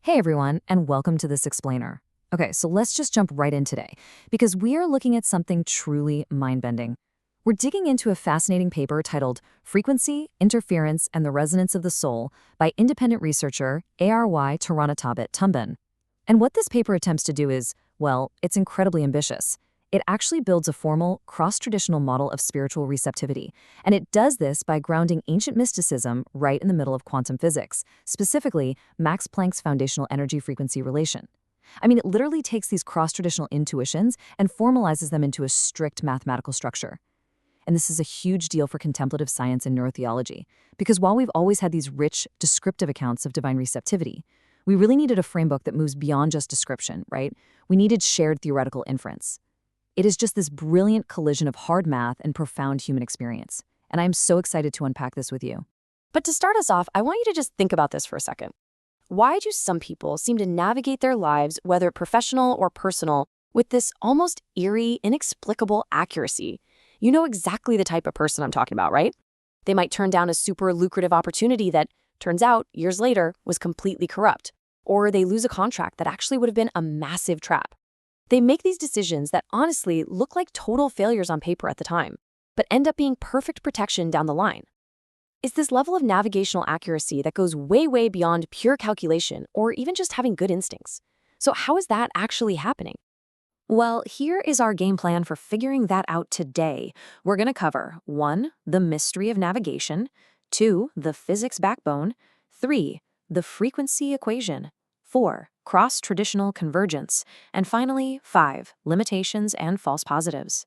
Hey everyone, and welcome to this explainer. Okay, so let's just jump right in today, because we are looking at something truly mind-bending. We're digging into a fascinating paper titled Frequency, Interference, and the Resonance of the Soul by independent researcher Toronata Tambun. And what this paper attempts to do is, well, it's incredibly ambitious. It actually builds a formal, cross-traditional model of spiritual receptivity, and it does this by grounding ancient mysticism right in the middle of quantum physics, specifically Max Planck's foundational energy-frequency relation. I mean, it literally takes these cross-traditional intuitions and formalizes them into a strict mathematical structure. And this is a huge deal for contemplative science and neurotheology, because while we've always had these rich, descriptive accounts of divine receptivity, we really needed a framework that moves beyond just description, right? We needed shared theoretical inference. It is just this brilliant collision of hard math and profound human experience, and I'm so excited to unpack this with you. But to start us off, I want you to just think about this for a second. Why do some people seem to navigate their lives, whether professional or personal, with this almost eerie, inexplicable accuracy? You know exactly the type of person I'm talking about, right? They might turn down a super lucrative opportunity that, turns out, years later, was completely corrupt. Or they lose a contract that actually would have been a massive trap. They make these decisions that honestly look like total failures on paper at the time, but end up being perfect protection down the line. It's this level of navigational accuracy that goes way, way beyond pure calculation or even just having good instincts. So how is that actually happening? Well, here is our game plan for figuring that out today. We're going to cover 1. The mystery of navigation, 2. The physics backbone, 3. The frequency equation, 4. Cross-traditional convergence, and finally, 5. Limitations and false positives.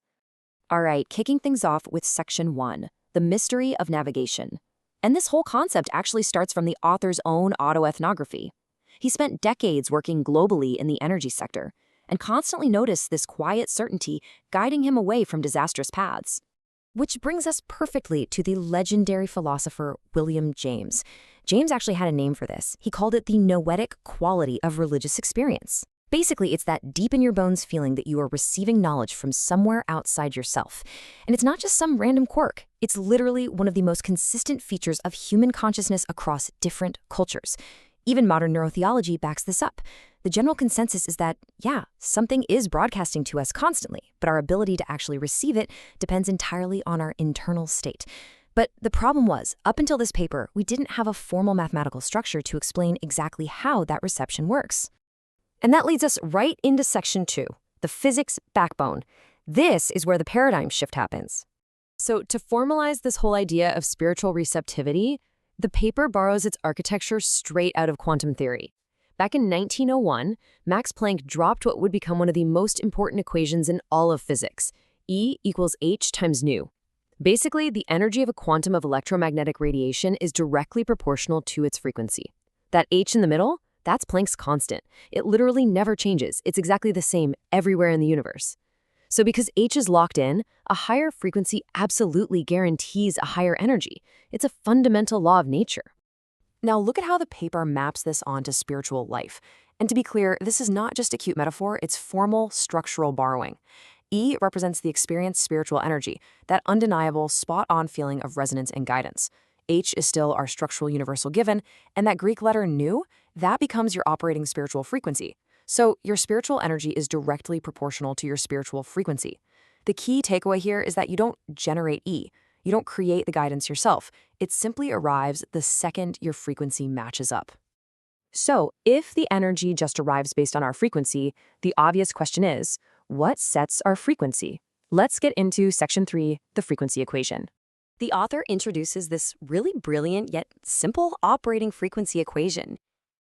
All right, kicking things off with Section 1, the mystery of navigation. And this whole concept actually starts from the author's own autoethnography. He spent decades working globally in the energy sector and constantly noticed this quiet certainty guiding him away from disastrous paths. Which brings us perfectly to the legendary philosopher William James. James actually had a name for this. He called it the noetic quality of religious experience. Basically, it's that deep-in-your-bones feeling that you are receiving knowledge from somewhere outside yourself. And it's not just some random quirk. It's literally one of the most consistent features of human consciousness across different cultures. Even modern neurotheology backs this up. The general consensus is that, yeah, something is broadcasting to us constantly, but our ability to actually receive it depends entirely on our internal state. But the problem was, up until this paper, we didn't have a formal mathematical structure to explain exactly how that reception works. And that leads us right into Section 2, the physics backbone. This is where the paradigm shift happens. So to formalize this whole idea of spiritual receptivity, the paper borrows its architecture straight out of quantum theory. Back in 1901, Max Planck dropped what would become one of the most important equations in all of physics, E equals h times nu. Basically, the energy of a quantum of electromagnetic radiation is directly proportional to its frequency. That h in the middle, that's Planck's constant. It literally never changes. It's exactly the same everywhere in the universe. So because h is locked in, a higher frequency absolutely guarantees a higher energy. It's a fundamental law of nature. Now look at how the paper maps this onto spiritual life. And to be clear, this is not just a cute metaphor, it's formal structural borrowing. E represents the experienced spiritual energy, that undeniable, spot-on feeling of resonance and guidance. H is still our structural universal given, and that Greek letter nu, that becomes your operating spiritual frequency. So your spiritual energy is directly proportional to your spiritual frequency. The key takeaway here is that you don't generate E. You don't create the guidance yourself. It simply arrives the second your frequency matches up. So if the energy just arrives based on our frequency, the obvious question is, what sets our frequency? Let's get into Section 3, the frequency equation. The author introduces this really brilliant yet simple operating frequency equation.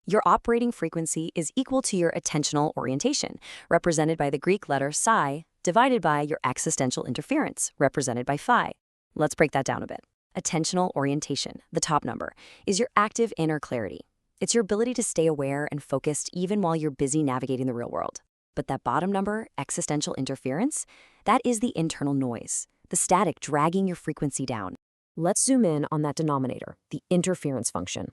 Your operating frequency is equal to your attentional orientation, represented by the Greek letter psi, divided by your existential interference, represented by phi. Let's break that down a bit. Attentional orientation, the top number, is your active inner clarity. It's your ability to stay aware and focused even while you're busy navigating the real world. But that bottom number, existential interference, that is the internal noise, the static dragging your frequency down. Let's zoom in on that denominator, the interference function.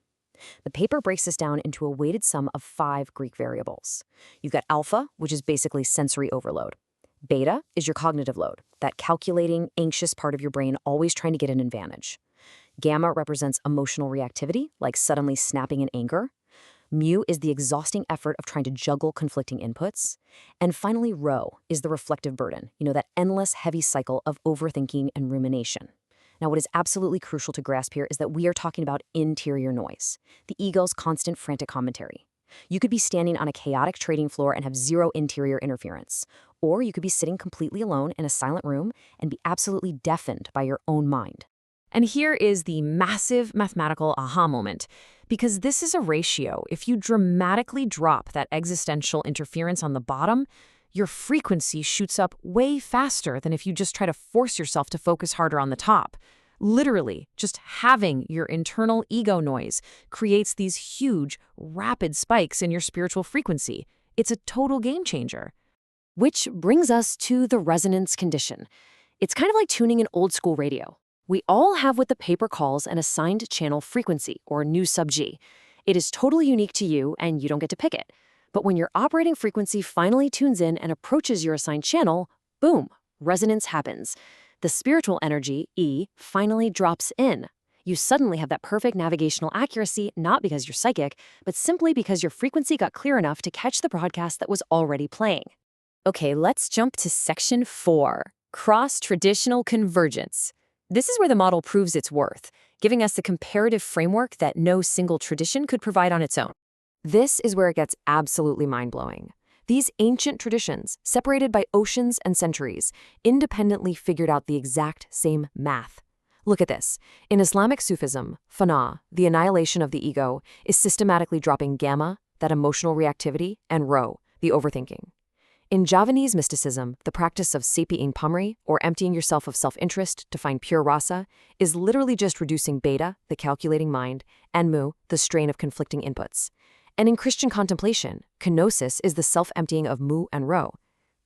The paper breaks this down into a weighted sum of 5 Greek variables. You've got alpha, which is basically sensory overload. Beta is your cognitive load, that calculating, anxious part of your brain always trying to get an advantage. Gamma represents emotional reactivity, like suddenly snapping in anger. Mu is the exhausting effort of trying to juggle conflicting inputs. And finally, rho is the reflective burden, that endless heavy cycle of overthinking and rumination. Now, what is absolutely crucial to grasp here is that we are talking about interior noise, the ego's constant frantic commentary. You could be standing on a chaotic trading floor and have zero interior interference. Or you could be sitting completely alone in a silent room and be absolutely deafened by your own mind. And here is the massive mathematical aha moment, because this is a ratio. If you dramatically drop that existential interference on the bottom, your frequency shoots up way faster than if you just try to force yourself to focus harder on the top. Literally, just having your internal ego noise creates these huge, rapid spikes in your spiritual frequency. It's a total game changer. Which brings us to the resonance condition. It's kind of like tuning an old school radio. We all have what the paper calls an assigned channel frequency, or nu sub G. It is totally unique to you, and you don't get to pick it. But when your operating frequency finally tunes in and approaches your assigned channel, boom, resonance happens. The spiritual energy, E, finally drops in. You suddenly have that perfect navigational accuracy, not because you're psychic, but simply because your frequency got clear enough to catch the broadcast that was already playing. Okay, let's jump to section 4, cross-traditional convergence. This is where the model proves its worth, giving us the comparative framework that no single tradition could provide on its own. This is where it gets absolutely mind-blowing. These ancient traditions, separated by oceans and centuries, independently figured out the exact same math. Look at this. In Islamic Sufism, fana, the annihilation of the ego, is systematically dropping gamma, that emotional reactivity, and rho, the overthinking. In Javanese mysticism, the practice of sapiing pamri, or emptying yourself of self-interest to find pure rasa, is literally just reducing beta, the calculating mind, and mu, the strain of conflicting inputs. And in Christian contemplation, kenosis is the self-emptying of mu and rho.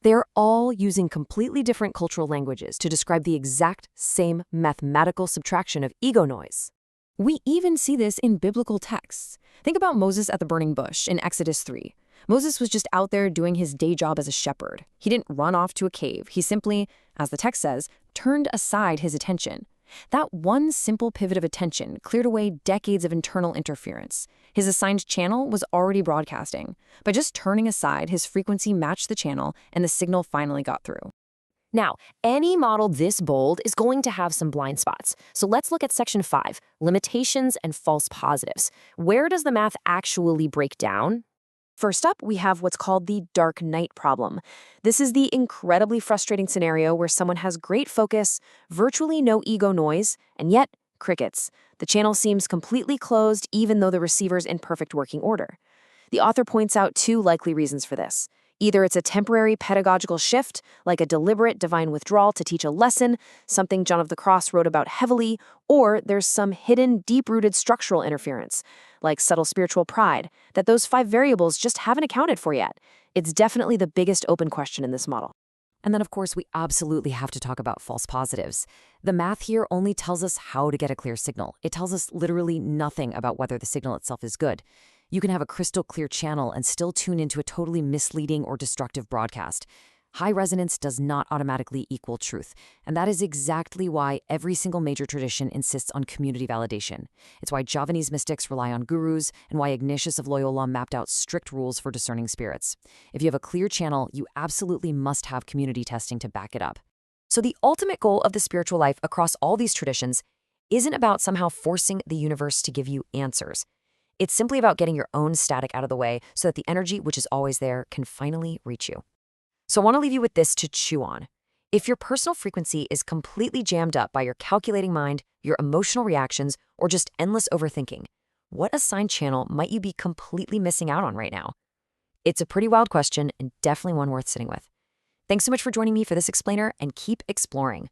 They are all using completely different cultural languages to describe the exact same mathematical subtraction of ego noise. We even see this in biblical texts. Think about Moses at the burning bush in Exodus 3. Moses was just out there doing his day job as a shepherd. He didn't run off to a cave. He simply, as the text says, turned aside his attention. That one simple pivot of attention cleared away decades of internal interference. His assigned channel was already broadcasting. By just turning aside, his frequency matched the channel, and the signal finally got through. Now, any model this bold is going to have some blind spots. So let's look at section 5, limitations and false positives. Where does the math actually break down? First up, we have what's called the dark night problem. This is the incredibly frustrating scenario where someone has great focus, virtually no ego noise, and yet crickets. The channel seems completely closed even though the receiver's in perfect working order. The author points out 2 likely reasons for this. Either it's a temporary pedagogical shift, like a deliberate divine withdrawal to teach a lesson, something John of the Cross wrote about heavily, or there's some hidden, deep-rooted structural interference, like subtle spiritual pride, that those 5 variables just haven't accounted for yet. It's definitely the biggest open question in this model. And then, of course, we absolutely have to talk about false positives. The math here only tells us how to get a clear signal. It tells us literally nothing about whether the signal itself is good. You can have a crystal clear channel and still tune into a totally misleading or destructive broadcast. High resonance does not automatically equal truth, and that is exactly why every single major tradition insists on community validation. It's why Javanese mystics rely on gurus, and why Ignatius of Loyola mapped out strict rules for discerning spirits. If you have a clear channel, you absolutely must have community testing to back it up. So the ultimate goal of the spiritual life across all these traditions isn't about somehow forcing the universe to give you answers. It's simply about getting your own static out of the way so that the energy, which is always there, can finally reach you. So I want to leave you with this to chew on. If your personal frequency is completely jammed up by your calculating mind, your emotional reactions, or just endless overthinking, what assigned channel might you be completely missing out on right now? It's a pretty wild question and definitely one worth sitting with. Thanks so much for joining me for this explainer, and keep exploring.